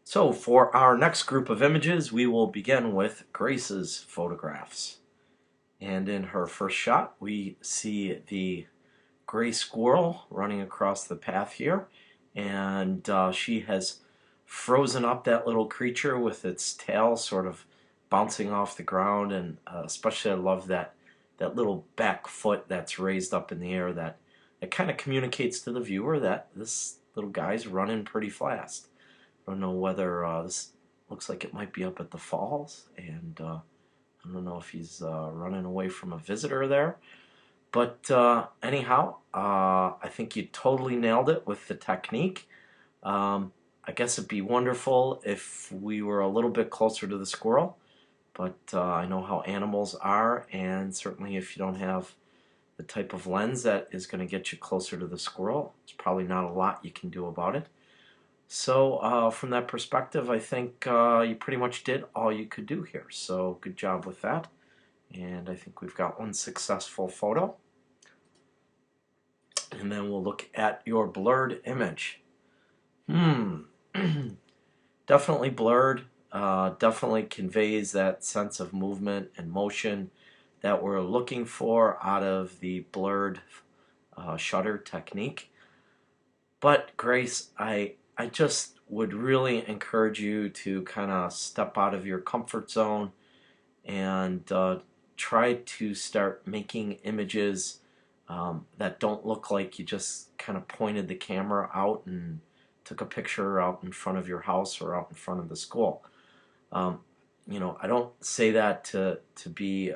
So for our next group of images, we will begin with Grace's photographs. And in her first shot, we see the gray squirrel running across the path here. And she has frozen up that little creature with its tail sort of bouncing off the ground. And especially I love that little back foot that's raised up in the air that kind of communicates to the viewer that this little guy's running pretty fast. I don't know whether this looks like it might be up at the falls, and I don't know if he's running away from a visitor there. But anyhow, I think you totally nailed it with the technique. I guess it'd be wonderful if we were a little bit closer to the squirrel, but I know how animals are, and certainly if you don't have the type of lens that is going to get you closer to the squirrel, there's probably not a lot you can do about it. So from that perspective, I think you pretty much did all you could do here. So good job with that. And I think we've got one successful photo. And then we'll look at your blurred image. Definitely blurred. Definitely conveys that sense of movement and motion that we're looking for out of the blurred shutter technique. But Grace, I just would really encourage you to kind of step out of your comfort zone and try to start making images that don't look like you just kind of pointed the camera out and took a picture out in front of your house or out in front of the school. You know, I don't say that to be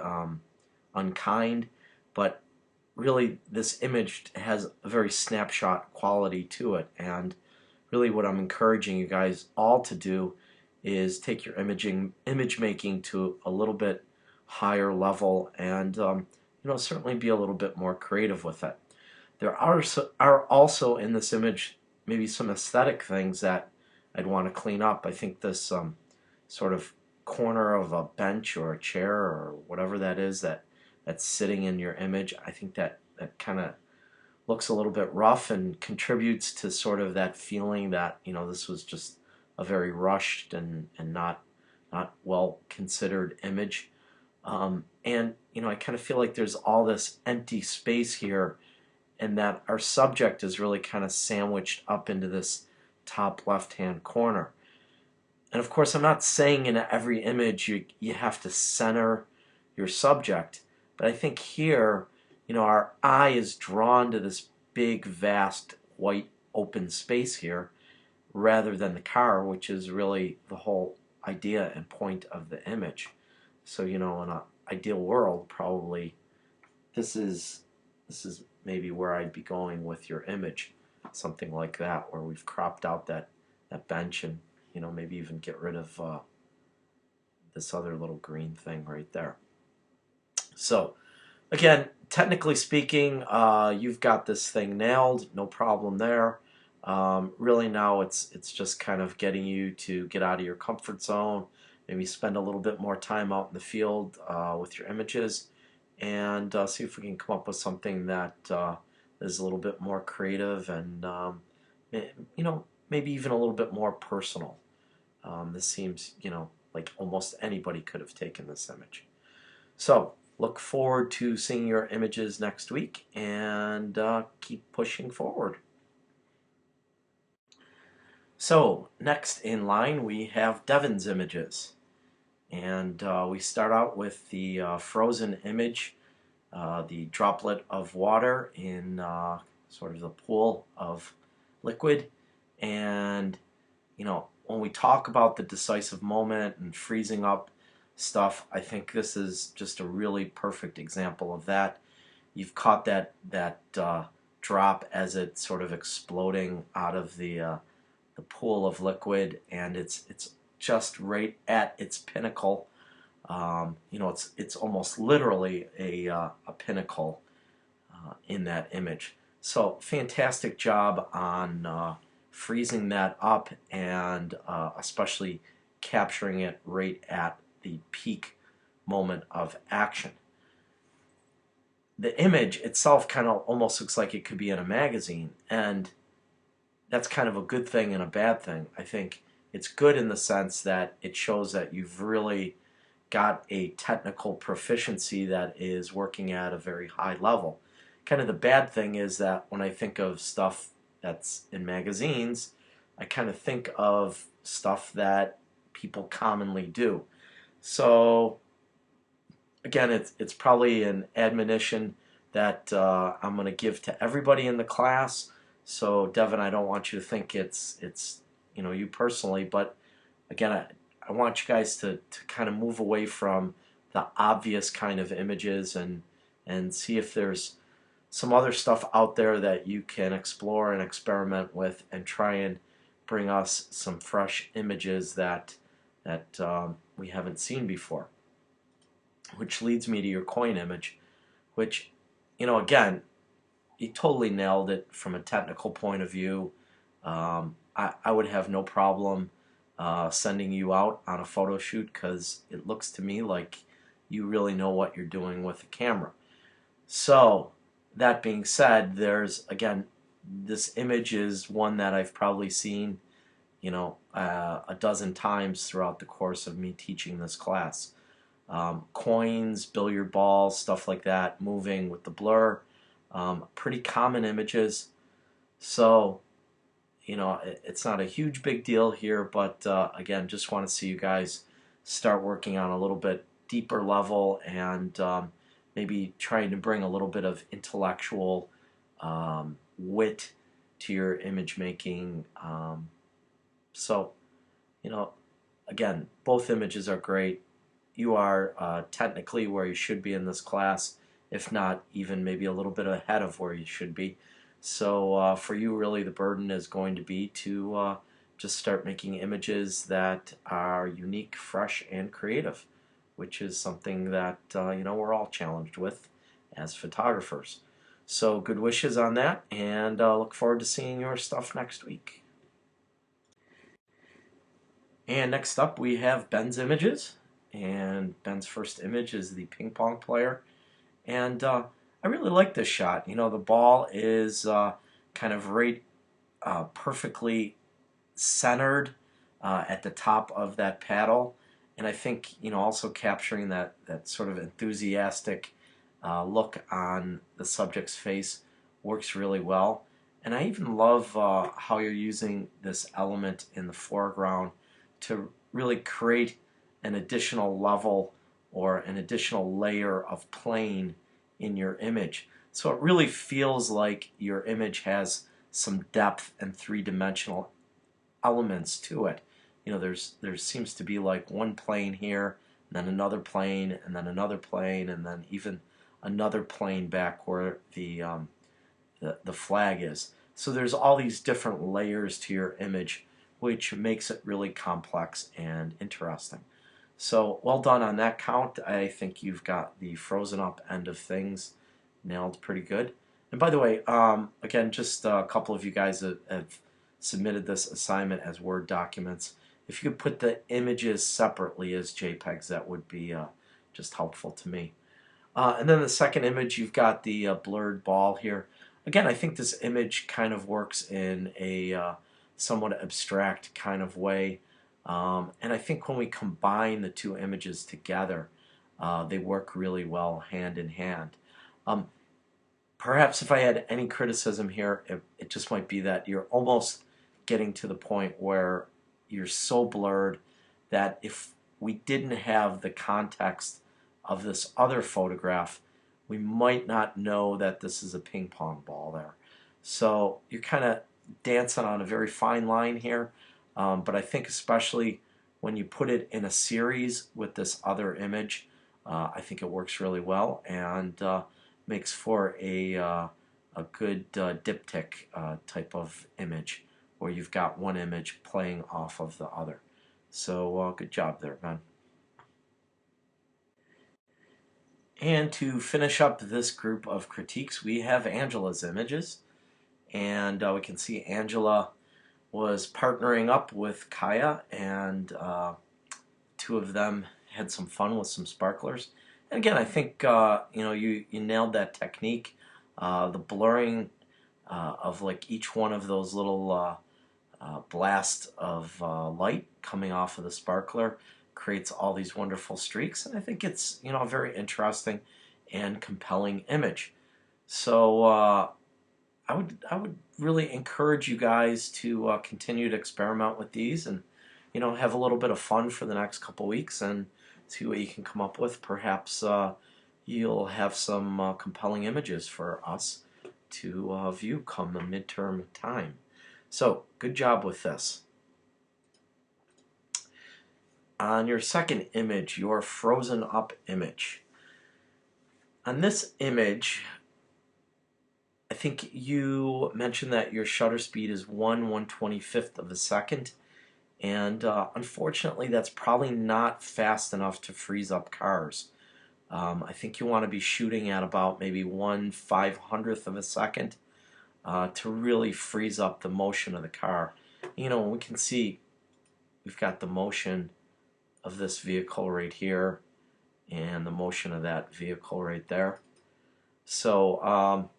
unkind, but really this image has a very snapshot quality to it, and really what I'm encouraging you guys all to do is take your image making to a little bit higher level, and you know, certainly be a little bit more creative with it. There are also in this image maybe some aesthetic things that I'd want to clean up. I think this sort of corner of a bench or a chair or whatever that is that's sitting in your image, I think that kind of looks a little bit rough and contributes to sort of that feeling that, you know, this was just a very rushed and not well considered image. And you know, I kind of feel like there's all this empty space here, and that our subject is really kind of sandwiched up into this top left hand corner. And of course, I'm not saying in every image you have to center your subject, but I think here, you know, our eye is drawn to this big, vast, white, open space here, rather than the car, which is really the whole idea and point of the image. So, you know, in an ideal world, probably this is maybe where I'd be going with your image, something like that, where we've cropped out that bench, and you know, maybe even get rid of this other little green thing right there. So again, technically speaking, you've got this thing nailed, no problem there. Really now it's just kind of getting you to get out of your comfort zone, maybe spend a little bit more time out in the field with your images, and see if we can come up with something that is a little bit more creative and you know, maybe even a little bit more personal. This seems, you know, like almost anybody could have taken this image. So look forward to seeing your images next week, and keep pushing forward. So next in line we have Devin's images, and we start out with the frozen image, the droplet of water in sort of the pool of liquid. And you know, when we talk about the decisive moment and freezing up stuff, I think this is just a really perfect example of that. You've caught that drop as it's sort of exploding out of the pool of liquid, and it's just right at its pinnacle. You know, it's almost literally a pinnacle in that image. So fantastic job on freezing that up, and especially capturing it right at the peak moment of action. The image itself kind of almost looks like it could be in a magazine, and that's kind of a good thing and a bad thing. I think it's good in the sense that it shows that you've really got a technical proficiency that is working at a very high level. Kind of the bad thing is that when I think of stuff that's in magazines, I kind of think of stuff that people commonly do. So again, it's probably an admonition that I'm going to give to everybody in the class. So Devin, I don't want you to think it's you personally, but again, I want you guys to kind of move away from the obvious kind of images and see if there's some other stuff out there that you can explore and experiment with and try and bring us some fresh images that we haven't seen before. Which leads me to your coin image, which, again, you totally nailed it from a technical point of view. I would have no problem sending you out on a photo shoot because it looks to me like you really know what you're doing with the camera. So, that being said, there's, again, this image is one that I've probably seen, a dozen times throughout the course of me teaching this class. Coins, billiard balls, stuff like that, moving with the blur, pretty common images. So, it's not a huge big deal here, but again, just want to see you guys start working on a little bit deeper level and maybe trying to bring a little bit of intellectual wit to your image making. So, again, both images are great. You are technically where you should be in this class, if not even maybe a little bit ahead of where you should be. So for you, really, the burden is going to be to just start making images that are unique, fresh, and creative, which is something that we're all challenged with as photographers. So good wishes on that, and look forward to seeing your stuff next week. And next up, we have Ben's images. And Ben's first image is the ping pong player. And I really like this shot. The ball is kind of right perfectly centered at the top of that paddle. And I think, also capturing that sort of enthusiastic look on the subject's face works really well. And I even love how you're using this element in the foreground to really create an additional level or an additional layer of plane in your image. So it really feels like your image has some depth and three-dimensional elements to it. There seems to be like one plane here, and then another plane, and then another plane, and then even another plane back where the flag is. So there's all these different layers to your image, which makes it really complex and interesting. So well done on that count. I think you've got the frozen up end of things nailed pretty good. And by the way, again, just a couple of you guys have submitted this assignment as Word documents. If you could put the images separately as JPEGs, that would be just helpful to me. And then the second image, you've got the blurred ball here. Again, I think this image kind of works in a somewhat abstract kind of way. And I think when we combine the two images together, they work really well hand in hand. Perhaps if I had any criticism here, it just might be that you're almost getting to the point where you're so blurred that if we didn't have the context of this other photograph, we might not know that this is a ping pong ball there. So you're kind of dancing on a very fine line here. But I think especially when you put it in a series with this other image, I think it works really well and makes for a good diptych type of image where you've got one image playing off of the other. So good job there, Ben. And to finish up this group of critiques, we have Angela's images. And we can see Angela was partnering up with Kaya, and two of them had some fun with some sparklers. And again, I think you nailed that technique. The blurring of like each one of those little blast of light coming off of the sparkler creates all these wonderful streaks, and I think it's a very interesting and compelling image. So I would really encourage you guys to continue to experiment with these and have a little bit of fun for the next couple weeks and see what you can come up with. Perhaps you'll have some compelling images for us to view come the midterm time. So good job with this. On your second image, your frozen up image. On this image, I think you mentioned that your shutter speed is 1/125th of a second, and unfortunately that's probably not fast enough to freeze up cars. I think you want to be shooting at about maybe 1/500th of a second to really freeze up the motion of the car. We can see we've got the motion of this vehicle right here and the motion of that vehicle right there. So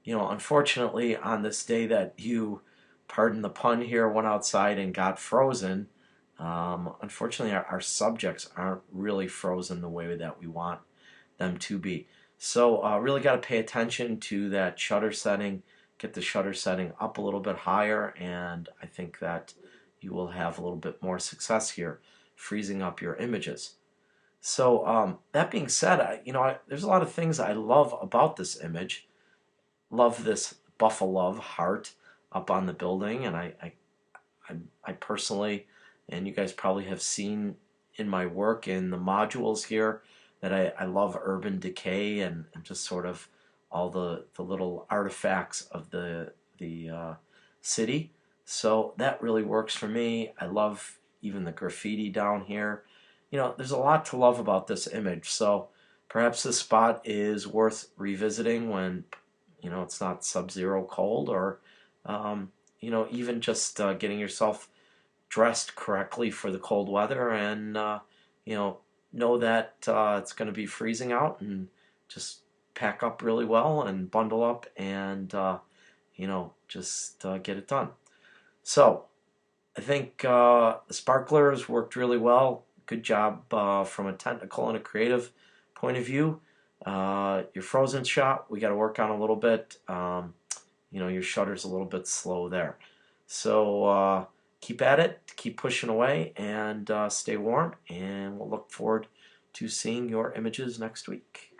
unfortunately on this day that you, pardon the pun here, went outside and got frozen, unfortunately our subjects aren't really frozen the way that we want them to be. So really got to pay attention to that shutter setting, get the shutter setting up a little bit higher, and I think that you will have a little bit more success here freezing up your images. So that being said, there's a lot of things I love about this image. Love this buffalo heart up on the building, and I personally, and you guys probably have seen in my work in the modules here, that I love urban decay and just sort of all the little artifacts of the city. So that really works for me. I love even the graffiti down here. There's a lot to love about this image. So perhaps this spot is worth revisiting when it's not sub-zero cold, or even just getting yourself dressed correctly for the cold weather, and know that it's going to be freezing out, and just pack up really well and bundle up and just get it done. So I think the sparklers worked really well. Good job from a technical and a creative point of view. Your frozen shot, we got to work on a little bit. Your shutter's a little bit slow there. So keep at it, keep pushing away, and stay warm. And we'll look forward to seeing your images next week.